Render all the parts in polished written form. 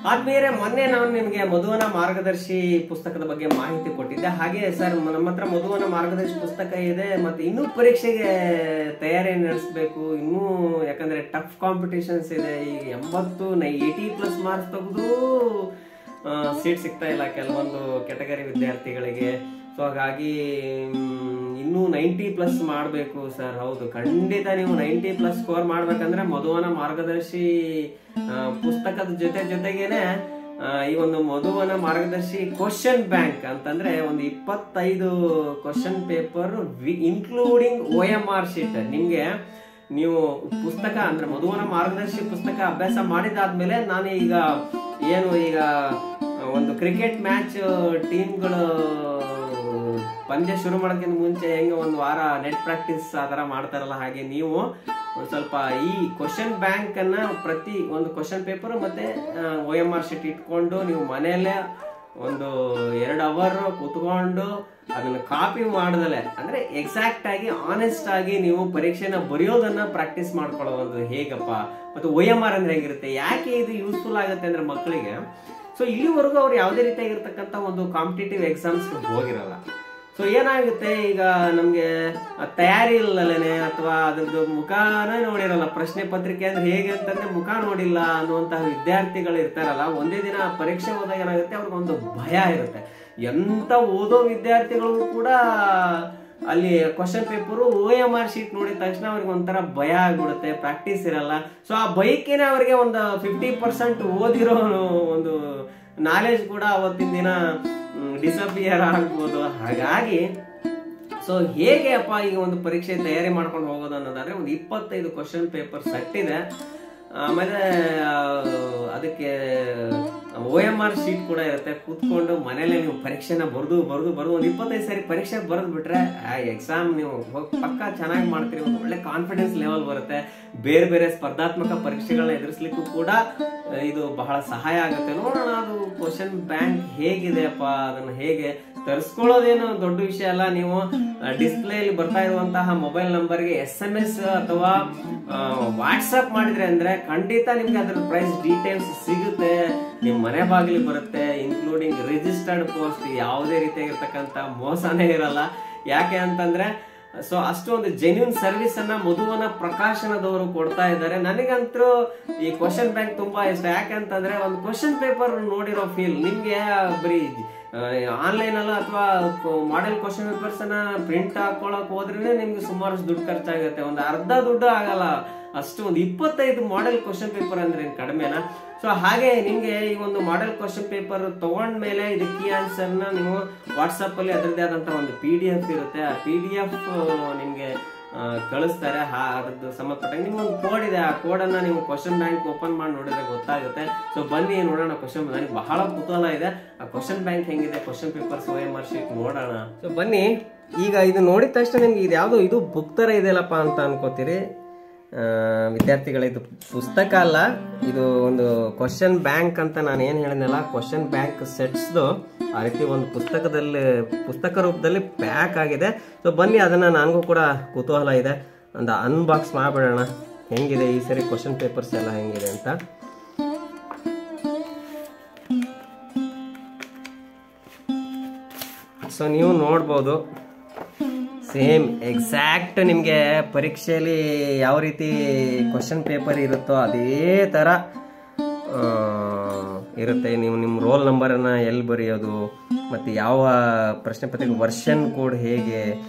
ಆದ್ಮೇಲೆ ಮೊನ್ನೆ ನಾನು ನಿಮಗೆ ಮಧುವನ ಮಾರ್ಗದರ್ಶಿ ಪುಸ್ತಕದ ಬಗ್ಗೆ ಮಾಹಿತಿ ಕೊಟ್ಟಿದ್ದೆ. ಹಾಗೆ ಸರ್ ನಮ್ಮ ಹತ್ರ ಮಧುವನ ಮಾರ್ಗದರ್ಶಿ ಪುಸ್ತಕ ಇದೆ, ಮತ್ತೆ ಇನ್ನೂ ಪರೀಕ್ಷೆಗೆ ತಯಾರಿ ನಡೆಸಬೇಕು ಇನ್ನೂ, ಯಾಕಂದ್ರೆ ಟಫ್ ಕಾಂಪಿಟೇಷನ್ಸ್ ಇದೆ. ಈಗ 80+ ಮಾರ್ಕ್ಸ್ ತೆಗೆದು ಸೀಟ್ ಸಿಗ್ತಾ ಇಲ್ಲ ಕೆಲವೊಂದು ಕೆಟಗರಿ ವಿದ್ಯಾರ್ಥಿಗಳಿಗೆ. ಸೊ ಹಾಗಾಗಿ ಇನ್ನೂ 90+ ಮಾಡಬೇಕು ಸರ್. ಹೌದು, ಖಂಡಿತ ನೀವು 90+ ಸ್ಕೋರ್ ಮಾಡ್ಬೇಕಂದ್ರೆ ಮಧುವನ ಮಾರ್ಗದರ್ಶಿ ಪುಸ್ತಕದ ಜೊತೆಗೇನೆ ಈ ಒಂದು ಮಧುವನ ಮಾರ್ಗದರ್ಶಿ ಕ್ವಶನ್ ಬ್ಯಾಂಕ್ ಅಂತಂದ್ರೆ ಒಂದು 25 question paper including OMR sheet. ನಿಮ್ಗೆ ನೀವು ಪುಸ್ತಕ ಅಂದ್ರೆ ಮಧುವನ ಮಾರ್ಗದರ್ಶಿ ಪುಸ್ತಕ ಅಭ್ಯಾಸ ಮಾಡಿದಾದ್ಮೇಲೆ ನಾನು ಈಗ ಒಂದು ಕ್ರಿಕೆಟ್ ಮ್ಯಾಚ್ ಟೀಮ್ಗಳು ಪಂದ್ಯ ಶುರು ಮಾಡೋದಕ್ಕಿಂತ ಮುಂಚೆ ಹೆಂಗೆ ಒಂದು ವಾರ ನೆಟ್ ಪ್ರಾಕ್ಟೀಸ್ ಆ ಥರ ಮಾಡ್ತಾರಲ್ಲ, ಹಾಗೆ ನೀವು ಒಂದು ಸ್ವಲ್ಪ ಈ ಕ್ವಶನ್ ಬ್ಯಾಂಕ್ ಅನ್ನ ಪ್ರತಿ ಒಂದು ಕ್ವಶನ್ ಪೇಪರ್ ಮತ್ತೆ OMR ಶೀಟ್ ಇಟ್ಕೊಂಡು ನೀವು ಮನೆಯಲ್ಲೇ ಒಂದು 2 ಅವರ್ ಕೂತ್ಕೊಂಡು ಅದನ್ನ ಕಾಪಿ ಮಾಡದಲೆ ಅಂದ್ರೆ ಎಕ್ಸಾಕ್ಟ್ ಆಗಿ ಆನೆಸ್ಟ್ ಆಗಿ ನೀವು ಪರೀಕ್ಷೆನ ಬರೆಯೋದನ್ನ ಪ್ರಾಕ್ಟೀಸ್ ಮಾಡ್ಕೊಳ್ಳೋದು ಹೇಗಪ್ಪ, ಮತ್ತೆ OMR ಅಂದ್ರೆ ಹೇಗಿರುತ್ತೆ, ಯಾಕೆ ಇದು ಯೂಸ್ಫುಲ್ ಆಗುತ್ತೆ ಅಂದ್ರೆ ಮಕ್ಕಳಿಗೆ. ಸೊ ಇಲ್ಲಿವರೆಗೂ ಅವ್ರು ಯಾವುದೇ ರೀತಿಯಾಗಿರ್ತಕ್ಕಂಥ ಒಂದು ಕಾಂಪಿಟೇಟಿವ್ ಎಕ್ಸಾಮ್ಸ್ ಹೋಗಿರಲ್ಲ. ಸೊ ಏನಾಗುತ್ತೆ, ಈಗ ನಮ್ಗೆ ತಯಾರಿ ಇಲ್ಲಲೇನೆ ಅಥವಾ ಅದ್ರದ್ದು ಮುಖಾನೇ ನೋಡಿರಲ್ಲ, ಪ್ರಶ್ನೆ ಪತ್ರಿಕೆ ಅಂದ್ರೆ ಹೇಗೆ ಅಂತಂದ್ರೆ ಮುಖ ನೋಡಿಲ್ಲ ಅನ್ನುವಂತಹ ವಿದ್ಯಾರ್ಥಿಗಳು ಇರ್ತಾರಲ್ಲ, ಒಂದೇ ದಿನ ಪರೀಕ್ಷೆ ಹೋದಾಗ ಏನಾಗುತ್ತೆ ಅವ್ರಿಗೊಂದು ಭಯ ಇರುತ್ತೆ. ಎಂತ ಓದೋ ವಿದ್ಯಾರ್ಥಿಗಳು ಕೂಡ ಅಲ್ಲಿ ಕ್ವಶನ್ ಪೇಪರು OMR ಶೀಟ್ ನೋಡಿದ ತಕ್ಷಣ ಅವ್ರಿಗೆ ಒಂಥರ ಭಯ ಆಗ್ಬಿಡುತ್ತೆ, ಪ್ರಾಕ್ಟೀಸ್ ಇರಲ್ಲ. ಸೊ ಆ ಬೈಕೇನೆ ಅವ್ರಿಗೆ ಒಂದು 50% ಓದಿರೋ ಒಂದು ನಾಲೆಜ್ ಕೂಡ ಅವತ್ತಿನ ದಿನ ಡಿಸಪಿಯರ್ ಆಗ್ಬೋದು. ಹಾಗಾಗಿ ಸೊ ಹೇಗೆ ಅಪ್ಪ ಈಗ ಒಂದು ಪರೀಕ್ಷೆ ತಯಾರಿ ಮಾಡ್ಕೊಂಡು ಹೋಗೋದು ಅನ್ನೋದಾದ್ರೆ ಒಂದು 25 ಕ್ವಶನ್ ಪೇಪರ್ ಸೆಟ್ ಇದೆ. ಆಮೇಲೆ ಅದಕ್ಕೆ OMR ಶೀಟ್ ಕೂಡ ಇರುತ್ತೆ. ಕೂತ್ಕೊಂಡು ಮನೇಲೆ ನೀವು ಪರೀಕ್ಷೆನ ಬರೆದು ಒಂದು 25 ಸಾರಿ ಪರೀಕ್ಷೆ ಬರೆದು ಬಿಟ್ರೆ ಆ ಎಕ್ಸಾಮ್ ನೀವು ಪಕ್ಕ ಚೆನ್ನಾಗಿ ಮಾಡ್ತೀರಿ, ಒಂದು ಒಳ್ಳೆ ಕಾನ್ಫಿಡೆನ್ಸ್ ಲೆವೆಲ್ ಬರುತ್ತೆ. ಬೇರೆ ಬೇರೆ ಸ್ಪರ್ಧಾತ್ಮಕ ಪರೀಕ್ಷೆಗಳನ್ನ ಎದುರಿಸ್ಲಿಕ್ಕೂ ಕೂಡ ಇದು ಬಹಳ ಸಹಾಯ ಆಗುತ್ತೆ. ನೋಡೋಣ ಅದು ಕ್ವಶನ್ ಬ್ಯಾಂಕ್ ಹೇಗಿದೆ ಅಪ್ಪ, ಅದನ್ನ ಹೇಗೆ ತರಿಸ್ಕೊಳ್ಳೋದೇನು ದೊಡ್ಡ ವಿಷಯ ಅಲ್ಲ. ನೀವು ಡಿಸ್ಪ್ಲೇ ಅಲ್ಲಿ ಬರ್ತಾ ಇರುವಂತಹ ಮೊಬೈಲ್ ನಂಬರ್ಗೆ SMS ಅಥವಾ ವಾಟ್ಸ್ಆಪ್ ಮಾಡಿದ್ರೆ ಅಂದ್ರೆ ಖಂಡಿತ ನಿಮ್ಗೆ ಅದ್ರ ಪ್ರೈಸ್ ಡೀಟೇಲ್ಸ್ ಸಿಗುತ್ತೆ, ನಿಮ್ ಮನೆ ಬಾಗಿಲಿಗೆ ಬರುತ್ತೆ, ಇನ್ಕ್ಲೂಡಿಂಗ್ ರಿಜಿಸ್ಟರ್ಡ್ ಪೋಸ್ಟ್. ಯಾವುದೇ ರೀತಿಯಾಗಿರ್ತಕ್ಕಂಥ ಮೋಸನೇ ಇರಲ್ಲ. ಯಾಕೆ ಅಂತಂದ್ರೆ ಸೊ ಅಷ್ಟೊಂದು ಜೆನ್ಯೂನ್ ಸರ್ವಿಸ್ ಅನ್ನ ಮಧುವನ ಪ್ರಕಾಶನದವರು ಕೊಡ್ತಾ ಇದ್ದಾರೆ. ನನಗಂತೂ ಈ ಕ್ವಶನ್ ಬ್ಯಾಂಕ್ ತುಂಬಾ ಇಷ್ಟ. ಯಾಕಂತಂದ್ರೆ ಒಂದು ಕ್ವಶನ್ ಪೇಪರ್ ನೋಡಿರೋ ಫೀಲ್ ನಿಮ್ಗೆ ಬರೀ ಆನ್ಲೈನ್ ಅಲ್ಲ ಅಥವಾ ಮಾಡೆಲ್ ಕ್ವಶನ್ ಪೇಪರ್ಸ್ ಅನ್ನ ಪ್ರಿಂಟ್ ಹಾಕೊಳಕ್ ಹೋದ್ರೆ ನಿಮ್ಗೆ ಸುಮಾರು ದುಡ್ಡು ಖರ್ಚಾಗುತ್ತೆ, ಒಂದು ಅರ್ಧ ದುಡ್ಡು ಆಗಲ್ಲ. ಅಷ್ಟು ಒಂದು 25 ಮಾಡೆಲ್ ಕ್ವಶನ್ ಪೇಪರ್ ಅಂದ್ರೆ ಕಡಿಮೆನಾ? ಸೊ ಹಾಗೆ ನಿಮ್ಗೆ ಈ ಒಂದು ಮಾಡೆಲ್ ಕ್ವಶನ್ ಪೇಪರ್ ತಗೊಂಡ್ಮೇಲೆ ಇದು ಕೀ ಆನ್ಸರ್ ನ ನೀವು ವಾಟ್ಸಪ್ ಅಲ್ಲಿ ಅದರದೇ ಆದಂತ ಒಂದು PDF ಇರುತ್ತೆ. ಆ PDF ನಿಮ್ಗೆ ಕಳಿಸ್ತಾರೆ. ಅದ್ರದ್ದು ಸಂಬಂಧಪಟ್ಟ ನಿಮ್ಗೊಂದು ಕೋಡ್ ಇದೆ, ಆ ಕೋಡ್ ಅನ್ನ ನೀವು ಕ್ವಶನ್ ಬ್ಯಾಂಕ್ ಓಪನ್ ಮಾಡಿ ನೋಡಿದ್ರೆ ಗೊತ್ತಾಗುತ್ತೆ. ಸೊ ಬನ್ನಿ ನೋಡೋಣ ಕ್ವಶನ್. ನನಗೆ ಬಹಳ ಕುತೂಹಲ ಇದೆ ಆ ಕ್ವಶನ್ ಬ್ಯಾಂಕ್ ಹೆಂಗಿದೆ, ಕ್ವಶನ್ ಪೇಪರ್ಸ್ OMR ಶೀಟ್ ನೋಡೋಣ. ಸೊ ಬನ್ನಿ. ಈಗ ಇದು ನೋಡಿದ ತಕ್ಷಣ ನಿಮ್ಗೆ ಇದು ಯಾವ್ದು ಇದು ಬುಕ್ ತರ ಇದೆಯಲ್ಲಪ್ಪ ಅಂತ ಅನ್ಕೋತೀರಿ ವಿದ್ಯಾರ್ಥಿಗಳ. ಇದು ಪುಸ್ತಕ ಅಲ್ಲ, ಇದು ಒಂದು ಕ್ವಶನ್ ಬ್ಯಾಂಕ್ ಅಂತ ನಾನು ಏನ್ ಹೇಳಿದ್ನಲ್ಲ, ಕ್ವಶನ್ ಬ್ಯಾಂಕ್ ಸೆಟ್ಸ್ದು ಆ ರೀತಿ ಒಂದು ಪುಸ್ತಕ ರೂಪದಲ್ಲಿ ಪ್ಯಾಕ್ ಆಗಿದೆ. ಸೊ ಬನ್ನಿ ಅದನ್ನ ನನಗೂ ಕೂಡ ಕುತೂಹಲ ಇದೆ, ಒಂದು ಅನ್ಬಾಕ್ಸ್ ಮಾಡ್ಬಿಡೋಣ ಹೆಂಗಿದೆ ಈ ಸರಿ ಕ್ವಶನ್ ಪೇಪರ್ಸ್ ಎಲ್ಲ ಹೆಂಗಿದೆ ಅಂತ. ಸೊ ನೀವು ನೋಡ್ಬೋದು ಸೇಮ್ ಎಕ್ಸಾಕ್ಟ್ ನಿಮಗೆ ಪರೀಕ್ಷೆಯಲ್ಲಿ ಯಾವ ರೀತಿ ಕ್ವಶನ್ ಪೇಪರ್ ಇರುತ್ತೋ ಅದೇ ಥರ ಇರುತ್ತೆ. ನೀವು ನಿಮ್ಮ ರೋಲ್ ನಂಬರನ್ನು ಎಲ್ಲಿ ಬರೆಯೋದು ಮತ್ತು ಯಾವ ಪ್ರಶ್ನೆ ಪತ್ರಿಕೆ ವರ್ಷನ್ ಕೋಡ್ ಹೇಗೆ,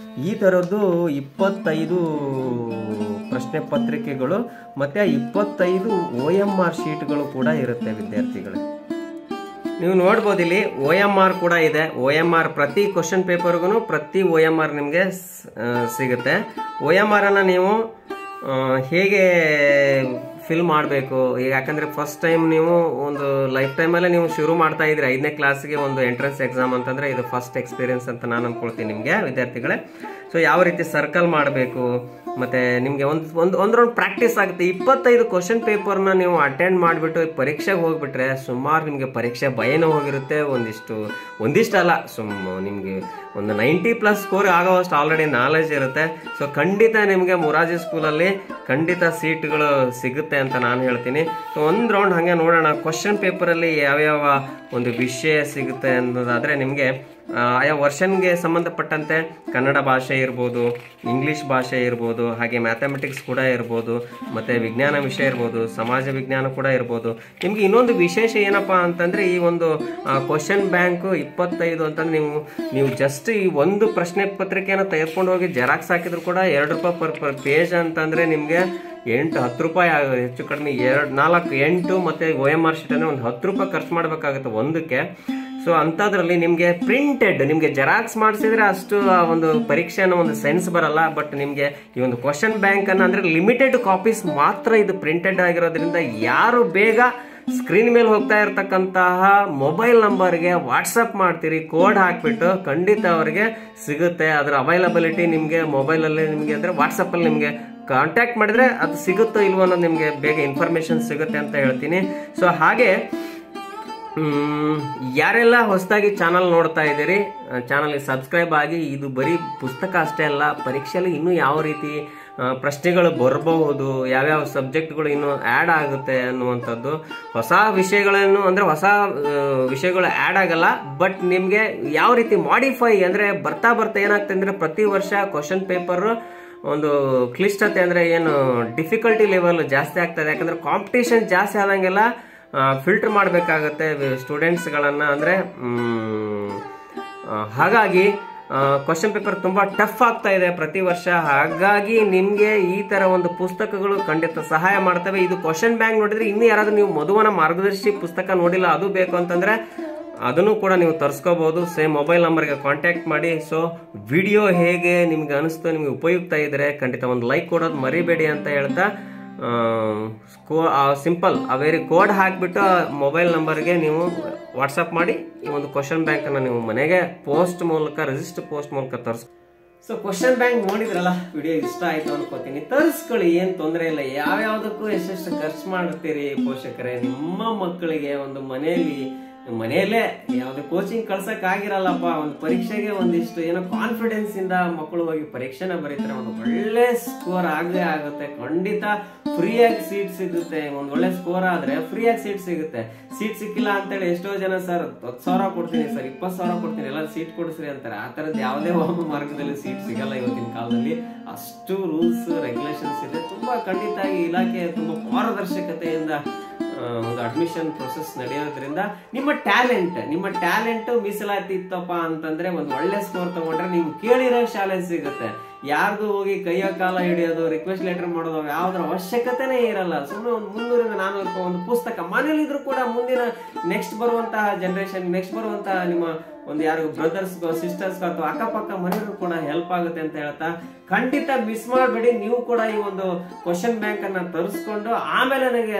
ಈ ಥರದ್ದು 25 ಪ್ರಶ್ನೆ ಪತ್ರಿಕೆಗಳು ಮತ್ತು 25 OMR ಶೀಟ್ಗಳು ಕೂಡ ಇರುತ್ತೆ ವಿದ್ಯಾರ್ಥಿಗಳು. ನೀವು ನೋಡ್ಬೋದು ಇಲ್ಲಿ OMR ಕೂಡ ಇದೆ. OMR ಪ್ರತಿ ಕ್ವಶನ್ ಪೇಪರ್ಗೂ ಪ್ರತಿ OMR ನಿಮಗೆ ಸಿಗುತ್ತೆ. OMR ಅನ್ನ ನೀವು ಹೇಗೆ ಫಿಲ್ ಮಾಡಬೇಕು, ಯಾಕಂದ್ರೆ ಫಸ್ಟ್ ಟೈಮ್ ನೀವು ಒಂದು ಲೈಫ್ ಟೈಮಲ್ಲೇ ನೀವು ಶುರು ಮಾಡ್ತಾ ಇದ್ರಿ 5ನೇ ಕ್ಲಾಸ್ಗೆ ಒಂದು ಎಂಟ್ರೆನ್ಸ್ ಎಕ್ಸಾಮ್ ಅಂತಂದ್ರೆ ಇದು ಫಸ್ಟ್ ಎಕ್ಸ್ಪೀರಿಯನ್ಸ್ ಅಂತ ನಾನು ಅನ್ಕೊಳ್ತೀನಿ ನಿಮಗೆ ವಿದ್ಯಾರ್ಥಿಗಳೇ. ಸೊ ಯಾವ ರೀತಿ ಸರ್ಕಲ್ ಮಾಡಬೇಕು, ಮತ್ತೆ ನಿಮಗೆ ಒಂದು ರೌಂಡ್ ಪ್ರಾಕ್ಟೀಸ್ ಆಗುತ್ತೆ. 25 ಕ್ವಶನ್ ಪೇಪರ್ನ ನೀವು ಅಟೆಂಡ್ ಮಾಡಿಬಿಟ್ಟು ಪರೀಕ್ಷೆಗೆ ಹೋಗ್ಬಿಟ್ರೆ ಸುಮಾರು ನಿಮಗೆ ಪರೀಕ್ಷೆ ಭಯನೂ ಹೋಗಿರುತ್ತೆ. ಒಂದಿಷ್ಟಲ್ಲ, ನಿಮಗೆ ಒಂದು 90+ ಸ್ಕೋರ್ ಆಗೋವಷ್ಟು ಆಲ್ರೆಡಿ ನಾಲೆಜ್ ಇರುತ್ತೆ. ಸೊ ಖಂಡಿತ ನಿಮಗೆ ಮೊರಾರ್ಜಿ ಸ್ಕೂಲಲ್ಲಿ ಖಂಡಿತ ಸೀಟ್ಗಳು ಸಿಗುತ್ತೆ ಅಂತ ನಾನು ಹೇಳ್ತೀನಿ. ಸೊ ಒಂದು ರೌಂಡ್ ಹಾಗೆ ನೋಡೋಣ ಕ್ವಶನ್ ಪೇಪರಲ್ಲಿ ಯಾವ್ಯಾವ ಒಂದು ವಿಷಯ ಸಿಗುತ್ತೆ ಅನ್ನೋದಾದರೆ ನಿಮಗೆ ಆಯಾ ವರ್ಷನ್ಗೆ ಸಂಬಂಧಪಟ್ಟಂತೆ ಕನ್ನಡ ಭಾಷೆ ಇರ್ಬೋದು, ಇಂಗ್ಲೀಷ್ ಭಾಷೆ ಇರ್ಬೋದು, ಹಾಗೆ ಮ್ಯಾಥಮೆಟಿಕ್ಸ್ ಕೂಡ ಇರ್ಬೋದು, ಮತ್ತು ವಿಜ್ಞಾನ ವಿಷಯ ಇರ್ಬೋದು, ಸಮಾಜ ವಿಜ್ಞಾನ ಕೂಡ ಇರ್ಬೋದು. ನಿಮಗೆ ಇನ್ನೊಂದು ವಿಶೇಷ ಏನಪ್ಪ ಅಂತಂದರೆ ಈ ಒಂದು ಕ್ವಶನ್ ಬ್ಯಾಂಕು 25 ಅಂತಂದ್ರೆ ನೀವು ಜಸ್ಟ್ ಈ ಒಂದು ಪ್ರಶ್ನೆ ಪತ್ರಿಕೆಯನ್ನು ತೆಗೆದುಕೊಂಡು ಹೋಗಿ ಜೆರಾಕ್ಸ್ ಹಾಕಿದ್ರು ಕೂಡ ₹2 ಪರ್ ಪೇಜ್ ಅಂತಂದರೆ ನಿಮಗೆ 8-10 ರೂಪಾಯಿ ಆಗುತ್ತೆ. ಹೆಚ್ಚು ಕಡಿಮೆ 4-8 ಮತ್ತು OMR ಶೀಟನ್ನು ಒಂದು ₹10 ಖರ್ಚು ಮಾಡಬೇಕಾಗುತ್ತೆ ಒಂದಕ್ಕೆ. ಸೊ ಅಂಥದ್ರಲ್ಲಿ ನಿಮಗೆ ಪ್ರಿಂಟೆಡ್, ನಿಮಗೆ ಜೆರಾಕ್ಸ್ ಮಾಡಿಸಿದ್ರೆ ಅಷ್ಟು ಒಂದು ಪರೀಕ್ಷೆ ಅನ್ನೋ ಒಂದು ಸೆನ್ಸ್ ಬರಲ್ಲ. ಬಟ್ ನಿಮಗೆ ಈ ಒಂದು ಕ್ವಶನ್ ಬ್ಯಾಂಕ್ ಅನ್ನು ಅಂದರೆ ಲಿಮಿಟೆಡ್ ಕಾಪೀಸ್ ಮಾತ್ರ ಇದು ಪ್ರಿಂಟೆಡ್ ಆಗಿರೋದ್ರಿಂದ ಯಾರು ಬೇಗ ಸ್ಕ್ರೀನ್ ಮೇಲೆ ಹೋಗ್ತಾ ಇರತಕ್ಕಂತಹ ಮೊಬೈಲ್ ನಂಬರ್ಗೆ ವಾಟ್ಸಪ್ ಮಾಡ್ತೀರಿ, ಕೋಡ್ ಹಾಕ್ಬಿಟ್ಟು ಖಂಡಿತ ಅವರಿಗೆ ಸಿಗುತ್ತೆ. ಅದರ ಅವೈಲಬಿಲಿಟಿ ನಿಮಗೆ ಮೊಬೈಲಲ್ಲಿ ನಿಮಗೆ ಅಂದರೆ ವಾಟ್ಸಪ್ಪಲ್ಲಿ ನಿಮಗೆ ಕಾಂಟ್ಯಾಕ್ಟ್ ಮಾಡಿದ್ರೆ ಅದು ಸಿಗುತ್ತೋ ಇಲ್ವೋ ಅನ್ನೋದು ನಿಮಗೆ ಬೇಗ ಇನ್ಫಾರ್ಮೇಶನ್ ಸಿಗುತ್ತೆ ಅಂತ ಹೇಳ್ತೀನಿ. ಸೊ ಹಾಗೆ ಯಾರೆಲ್ಲ ಹೊಸದಾಗಿ ಚಾನಲ್ ನೋಡ್ತಾ ಇದ್ದೀರಿ, ಚಾನಲ್ಗೆ ಸಬ್ಸ್ಕ್ರೈಬ್ ಆಗಿ. ಇದು ಬರೀ ಪುಸ್ತಕ ಅಷ್ಟೇ ಅಲ್ಲ, ಪರೀಕ್ಷೆಯಲ್ಲಿ ಇನ್ನೂ ಯಾವ ರೀತಿ ಪ್ರಶ್ನೆಗಳು ಬರಬಹುದು, ಯಾವ್ಯಾವ ಸಬ್ಜೆಕ್ಟ್ಗಳು ಇನ್ನೂ ಆ್ಯಡ್ ಆಗುತ್ತೆ ಅನ್ನುವಂಥದ್ದು, ಹೊಸ ವಿಷಯಗಳನ್ನು ಅಂದರೆ ಹೊಸ ವಿಷಯಗಳು ಆ್ಯಡ್ ಆಗಲ್ಲ, ಬಟ್ ನಿಮಗೆ ಯಾವ ರೀತಿ ಮಾಡಿಫೈ ಅಂದರೆ ಬರ್ತಾ ಏನಾಗ್ತದೆ ಅಂದರೆ ಪ್ರತಿ ವರ್ಷ ಕ್ವಶನ್ ಪೇಪರ್ ಒಂದು ಕ್ಲಿಷ್ಟತೆ ಅಂದರೆ ಏನು ಡಿಫಿಕಲ್ಟಿ ಲೆವೆಲ್ ಜಾಸ್ತಿ ಆಗ್ತದೆ. ಯಾಕಂದರೆ ಕಾಂಪಿಟೇಷನ್ ಜಾಸ್ತಿ ಆದಂಗೆಲ್ಲ ಫಿಲ್ಟರ್ ಮಾಡಬೇಕಾಗತ್ತೆ ಸ್ಟೂಡೆಂಟ್ಸ್ಗಳನ್ನು. ಅಂದರೆ ಹಾಗಾಗಿ ಕ್ವಶನ್ ಪೇಪರ್ ತುಂಬ ಟಫ್ ಆಗ್ತಾ ಇದೆ ಪ್ರತಿ ವರ್ಷ. ಹಾಗಾಗಿ ನಿಮಗೆ ಈ ಥರ ಒಂದು ಪುಸ್ತಕಗಳು ಖಂಡಿತ ಸಹಾಯ ಮಾಡ್ತವೆ. ಇದು ಕ್ವಶನ್ ಬ್ಯಾಂಕ್ ನೋಡಿದ್ರೆ ಇನ್ನೂ ಯಾರಾದರೂ ನೀವು ಮಧುವನ ಮಾರ್ಗದರ್ಶಿ ಪುಸ್ತಕ ನೋಡಿಲ್ಲ, ಅದು ಬೇಕು ಅಂತಂದರೆ ಅದನ್ನು ಕೂಡ ನೀವು ತರಿಸ್ಕೋಬಹುದು. ಸೇಮ್ ಮೊಬೈಲ್ ನಂಬರ್ಗೆ ಕಾಂಟ್ಯಾಕ್ಟ್ ಮಾಡಿ. ಸೊ ವಿಡಿಯೋ ಹೇಗೆ ನಿಮ್ಗೆ ಅನಿಸ್ತು, ನಿಮಗೆ ಉಪಯುಕ್ತ ಇದ್ರೆ ಖಂಡಿತ ಒಂದು ಲೈಕ್ ಕೊಡೋದು ಮರಿಬೇಡಿ ಅಂತ ಹೇಳ್ತಾ ಸಿಂಪಲ್ ವೆರಿ ಕೋಡ್ ಹಾಕಿಬಿಟ್ಟು ಮೊಬೈಲ್ ನಂಬರ್ಗೆ ನೀವು ವಾಟ್ಸಪ್ ಮಾಡಿ ಈ ಒಂದು ಕ್ವಶನ್ ಬ್ಯಾಂಕನ್ನು ನೀವು ಮನೆಗೆ ಪೋಸ್ಟ್ ಮೂಲಕ ರಿಜಿಸ್ಟರ್ ಪೋಸ್ಟ್ ಮೂಲಕ ತರಿಸ್. ಸೊ ಕ್ವಶನ್ ಬ್ಯಾಂಕ್ ನೋಡಿದ್ರಲ್ಲ, ವಿಡಿಯೋ ಇಷ್ಟ ಆಯ್ತು ಅನ್ಕೋತೀನಿ. ತರಿಸ್ಕೊಳ್ಳಿ, ಏನ್ ತೊಂದರೆ ಇಲ್ಲ. ಯಾವ್ಯಾವ್ದಕ್ಕೂ ಎಷ್ಟೆಷ್ಟು ಖರ್ಚು ಮಾಡ್ತೀರಿ ಪೋಷಕರೇ, ನಿಮ್ಮ ಮಕ್ಕಳಿಗೆ ಒಂದು ಮನೆಯಲ್ಲೇ ಯಾವುದೇ ಕೋಚಿಂಗ್ ಕಳ್ಸಕ್ ಆಗಿರಲ್ಲಪ್ಪ, ಒಂದು ಪರೀಕ್ಷೆಗೆ ಒಂದಿಷ್ಟು ಏನೋ ಕಾನ್ಫಿಡೆನ್ಸ್ ಇಂದ ಮಕ್ಕಳು ಹೋಗಿ ಪರೀಕ್ಷೆನ ಬರೀತಾರೆ, ಒಂದು ಒಳ್ಳೆ ಸ್ಕೋರ್ ಆಗೇ ಆಗುತ್ತೆ. ಖಂಡಿತ ಫ್ರೀಯಾಗಿ ಸೀಟ್ ಸಿಗುತ್ತೆ. ಒಂದ್ ಒಳ್ಳೆ ಸ್ಕೋರ್ ಆದ್ರೆ ಫ್ರೀಯಾಗಿ ಸೀಟ್ ಸಿಗುತ್ತೆ. ಸೀಟ್ ಸಿಕ್ಕಿಲ್ಲ ಅಂತೇಳಿ ಎಷ್ಟೋ ಜನ ಸರ್ 10,000 ಕೊಡ್ತೀನಿ, ಸರ್ 20,000 ಕೊಡ್ತೀನಿ, ಎಲ್ಲ ಸೀಟ್ ಕೊಡಿಸ್ರಿ ಅಂತಾರೆ. ಆ ತರದ್ ಯಾವುದೇ ಮಾರ್ಗದಲ್ಲಿ ಸೀಟ್ ಸಿಗಲ್ಲ ಇವತ್ತಿನ ಕಾಲದಲ್ಲಿ. ಅಷ್ಟು ರೂಲ್ಸ್ ರೆಗ್ಯುಲೇಷನ್ಸ್ ಇದೆ. ತುಂಬಾ ಖಂಡಿತ ಇಲಾಖೆ ತುಂಬಾ ಪಾರದರ್ಶಕತೆಯಿಂದ ಒಂದು ಅಡ್ಮಿಷನ್ ಪ್ರೊಸೆಸ್ ನಡೆಯೋದ್ರಿಂದ ನಿಮ್ಮ ಟ್ಯಾಲೆಂಟ್ ಮೀಸಲಾತಿ ಇತ್ತಪ್ಪ ಅಂತಂದ್ರೆ ಒಂದು ಒಳ್ಳೆ ಸ್ಕೋರ್ ತಗೊಂಡ್ರೆ ನೀವು ಕೇಳಿರೋ ಶಾಲೆ ಸಿಗುತ್ತೆ. ಯಾರಿಗೂ ಹೋಗಿ ಕೈಯ ಕಾಲ ಹಿಡಿಯೋದು, ರಿಕ್ವೆಸ್ಟ್ ಲೆಟರ್ ಮಾಡೋದು ಯಾವ್ದ್ರ ಅವಶ್ಯಕತೆನೇ ಇರಲ್ಲ. ಸುಮ್ಮನೆ ಒಂದು 300-400 ಒಂದು ಪುಸ್ತಕ ಮನೇಲಿದ್ರು ಕೂಡ ಮುಂದಿನ ನೆಕ್ಸ್ಟ್ ಬರುವಂತಹ ಜನರೇಷನ್, ನೆಕ್ಸ್ಟ್ ಬರುವಂತಹ ನಿಮ್ಮ ಒಂದು ಯಾರು ಬ್ರದರ್ಸ್ ಸಿಸ್ಟರ್ಸ್ ಅಥವಾ ಅಕ್ಕಪಕ್ಕ ಮನೆಯವರು ಕೂಡ ಹೆಲ್ಪ್ ಆಗುತ್ತೆ ಅಂತ ಹೇಳ್ತಾ ಖಂಡಿತ ಮಿಸ್ ಮಾಡಬೇಡಿ. ನೀವು ಕೂಡ ಈ ಒಂದು ಕ್ವಶನ್ ಬ್ಯಾಂಕ್ ಅನ್ನ ತರಿಸ್ಕೊಂಡು ಆಮೇಲೆ ನನಗೆ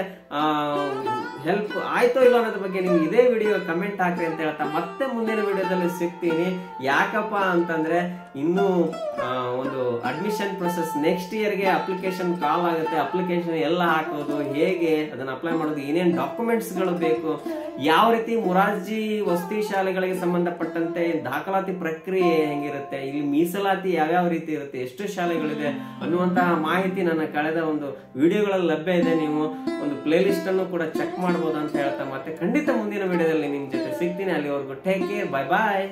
ಹೆಲ್ಪ್ ಆಯ್ತೋ ಇಲ್ಲ ಅನ್ನೋದ್ರ ಬಗ್ಗೆ ನೀವು ಇದೇ ವಿಡಿಯೋ ಕಮೆಂಟ್ ಹಾಕ್ರಿ ಅಂತ ಹೇಳ್ತಾ ಮತ್ತೆ ಮುಂದಿನ ವಿಡಿಯೋದಲ್ಲಿ ಸಿಗ್ತೀನಿ. ಯಾಕಪ್ಪ ಅಂತಂದ್ರೆ ಇನ್ನೂ ಒಂದು ಅಡ್ಮಿಷನ್ ಪ್ರೊಸೆಸ್ ನೆಕ್ಸ್ಟ್ ಇಯರ್ಗೆ ಅಪ್ಲಿಕೇಶನ್ ಕಾಲ್ ಆಗುತ್ತೆ. ಅಪ್ಲಿಕೇಶನ್ ಎಲ್ಲ ಹಾಕೋದು, ಹೇಗೆ ಅದನ್ನ ಅಪ್ಲೈ ಮಾಡೋದು, ಏನೇನು ಡಾಕ್ಯುಮೆಂಟ್ಸ್ ಗಳು ಬೇಕು, ಯಾವ ರೀತಿ ಮೊರಾರ್ಜಿ ವಸತಿ ಶಾಲೆಗಳಿಗೆ ಸಂಬಂಧಪಟ್ಟಂತೆ ದಾಖಲಾತಿ ಪ್ರಕ್ರಿಯೆ ಹೆಂಗಿರುತ್ತೆ, ಇಲ್ಲಿ ಮೀಸಲಾತಿ ಯಾವ್ಯಾವ ರೀತಿ ಇರುತ್ತೆ, ಎಷ್ಟು ಶಾಲೆಗಳಿದೆ ಅನ್ನುವಂತಹ ಮಾಹಿತಿ ನನ್ನ ಕಳೆದ ಒಂದು ವಿಡಿಯೋಗಳಲ್ಲಿ ಲಭ್ಯ ಇದೆ. ನೀವು ಒಂದು ಪ್ಲೇ ಲಿಸ್ಟ್ ಅನ್ನು ಕೂಡ ಚೆಕ್ ಮಾಡಬಹುದು ಅಂತ ಹೇಳ್ತಾ ಮತ್ತೆ ಖಂಡಿತ ಮುಂದಿನ ವಿಡಿಯೋದಲ್ಲಿ ನಿಮ್ ಜೊತೆ ಸಿಗ್ತೀನಿ. ಅಲ್ಲಿವರೆಗೂ ಟೇಕ್ ಕೇರ್, ಬೈ ಬಾಯ್.